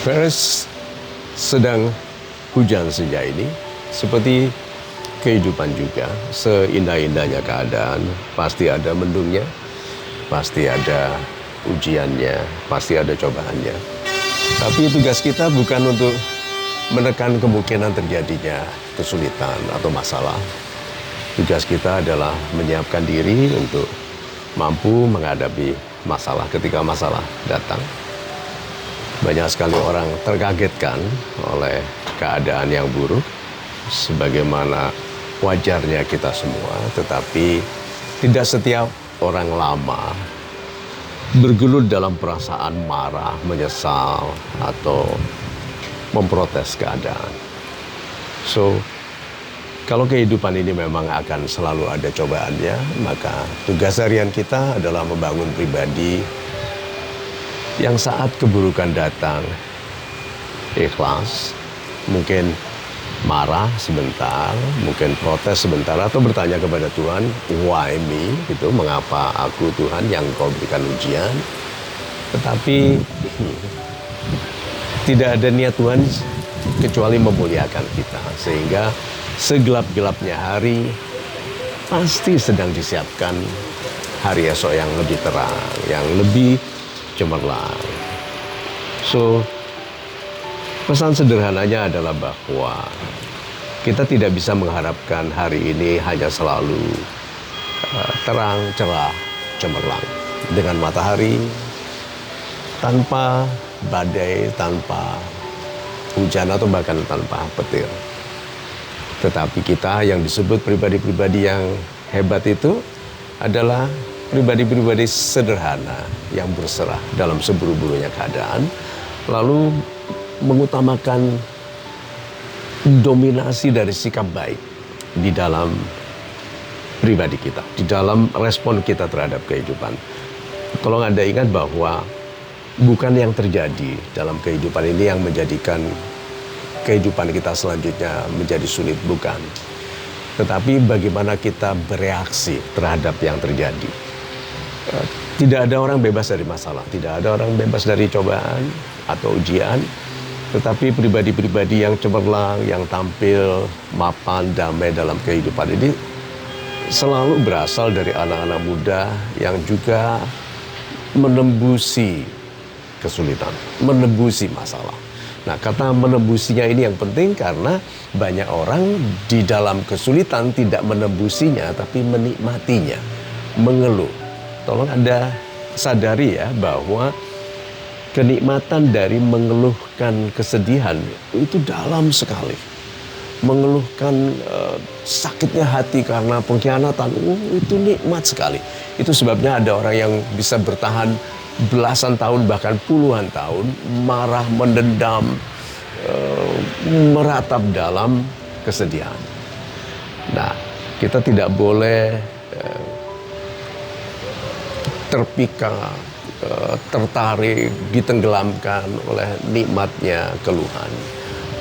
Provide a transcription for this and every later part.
Whereas sedang hujan senja ini, seperti kehidupan juga, seindah-indahnya keadaan, pasti ada mendungnya, pasti ada ujiannya, pasti ada cobaannya. Tapi tugas kita bukan untuk menekan kemungkinan terjadinya kesulitan atau masalah. Tugas kita adalah menyiapkan diri untuk mampu menghadapi masalah ketika masalah datang. Banyak sekali orang terkagetkan oleh keadaan yang buruk, sebagaimana wajarnya kita semua, tetapi tidak setiap orang lama bergelut dalam perasaan marah, menyesal, atau memprotes keadaan. So, kalau kehidupan ini memang akan selalu ada cobaannya, maka tugas harian kita adalah membangun pribadi yang saat keburukan datang, ikhlas, mungkin marah sebentar, mungkin protes sebentar, atau bertanya kepada Tuhan, why me? Gitu, mengapa aku Tuhan yang kau berikan ujian? Tetapi tidak ada niat Tuhan kecuali memuliakan kita, sehingga segelap-gelapnya hari pasti sedang disiapkan hari esok yang lebih terang, yang lebih cemerlang. So, pesan sederhananya adalah bahwa kita tidak bisa mengharapkan hari ini hanya selalu terang, cerah, cemerlang, dengan matahari, tanpa badai, tanpa hujan, atau bahkan tanpa petir. Tetapi kita yang disebut pribadi-pribadi yang hebat itu adalah pribadi-pribadi sederhana yang berserah dalam seburuk-buruknya keadaan, lalu mengutamakan dominasi dari sikap baik di dalam pribadi kita, di dalam respon kita terhadap kehidupan. Tolong Anda ingat bahwa bukan yang terjadi dalam kehidupan ini yang menjadikan kehidupan kita selanjutnya menjadi sulit, bukan. Tetapi bagaimana kita bereaksi terhadap yang terjadi. Tidak ada orang bebas dari masalah, tidak ada orang bebas dari cobaan atau ujian, tetapi pribadi-pribadi yang cemerlang, yang tampil mapan, damai dalam kehidupan ini selalu berasal dari anak-anak muda yang juga menembusi kesulitan, menembusi masalah. Nah, kata menembusinya ini yang penting karena banyak orang di dalam kesulitan tidak menembusinya, tapi menikmatinya, mengeluh. Tolong Anda sadari ya bahwa kenikmatan dari mengeluhkan kesedihan itu dalam sekali. Mengeluhkan sakitnya hati karena pengkhianatan, itu nikmat sekali. Itu sebabnya ada orang yang bisa bertahan belasan tahun bahkan puluhan tahun marah, mendendam, meratap dalam kesedihan. Nah, kita tidak boleh terpikat, tertarik, ditenggelamkan oleh nikmatnya keluhan,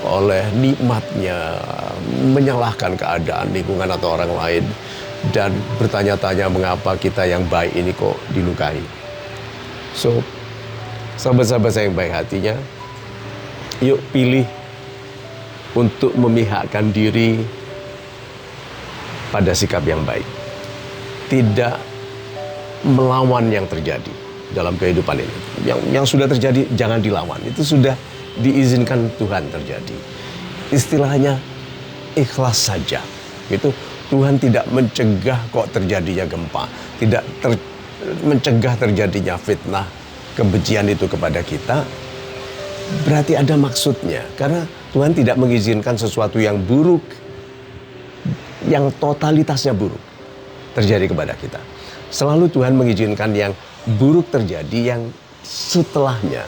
oleh nikmatnya menyalahkan keadaan lingkungan atau orang lain, dan bertanya-tanya mengapa kita yang baik ini kok dilukai. So, sahabat-sahabat saya yang baik hatinya, yuk pilih untuk memihakkan diri pada sikap yang baik. Tidak melawan yang terjadi dalam kehidupan ini. Yang sudah terjadi jangan dilawan. Itu sudah diizinkan Tuhan terjadi. Istilahnya ikhlas saja. Itu Tuhan tidak mencegah kok terjadinya gempa, tidak mencegah terjadinya fitnah, kebencian itu kepada kita. Berarti ada maksudnya, karena Tuhan tidak mengizinkan sesuatu yang buruk, yang totalitasnya buruk terjadi kepada kita. Selalu Tuhan mengizinkan yang buruk terjadi, yang setelahnya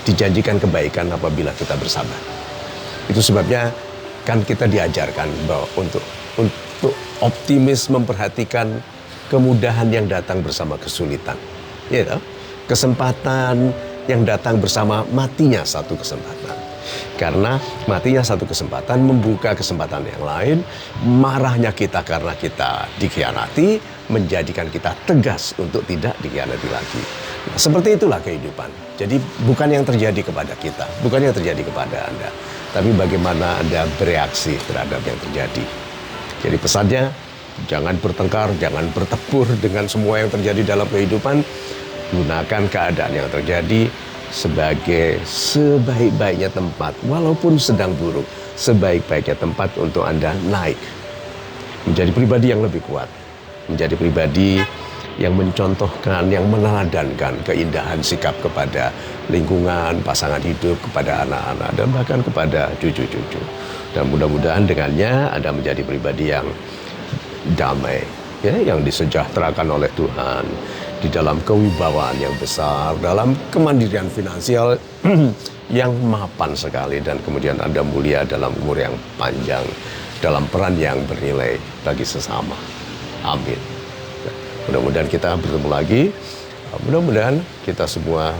dijanjikan kebaikan apabila kita bersabar. Itu sebabnya kan kita diajarkan bahwa untuk optimis, memperhatikan kemudahan yang datang bersama kesulitan. Ya, kesempatan yang datang bersama matinya satu kesempatan. Karena matinya satu kesempatan membuka kesempatan yang lain. Marahnya kita karena kita dikhianati menjadikan kita tegas untuk tidak dikhianati lagi. Seperti itulah kehidupan. Jadi bukan yang terjadi kepada kita, bukan yang terjadi kepada Anda, tapi bagaimana Anda bereaksi terhadap yang terjadi. Jadi pesannya, jangan bertengkar, jangan bertempur dengan semua yang terjadi dalam kehidupan. Gunakan keadaan yang terjadi sebagai sebaik-baiknya tempat, walaupun sedang buruk, sebaik-baiknya tempat untuk Anda naik. Menjadi pribadi yang lebih kuat, menjadi pribadi yang mencontohkan, yang meneladankan keindahan sikap kepada lingkungan, pasangan hidup, kepada anak-anak, dan bahkan kepada cucu-cucu. Dan mudah-mudahan dengannya Anda menjadi pribadi yang damai, ya, yang disejahterakan oleh Tuhan, di dalam kewibawaan yang besar, dalam kemandirian finansial yang mapan sekali, dan kemudian Anda mulia dalam umur yang panjang, dalam peran yang bernilai bagi sesama. Amin. Mudah-mudahan kita bertemu lagi. Mudah-mudahan kita semua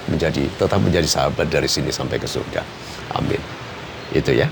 tetap menjadi sahabat dari sini sampai ke surga. Amin. Itu ya.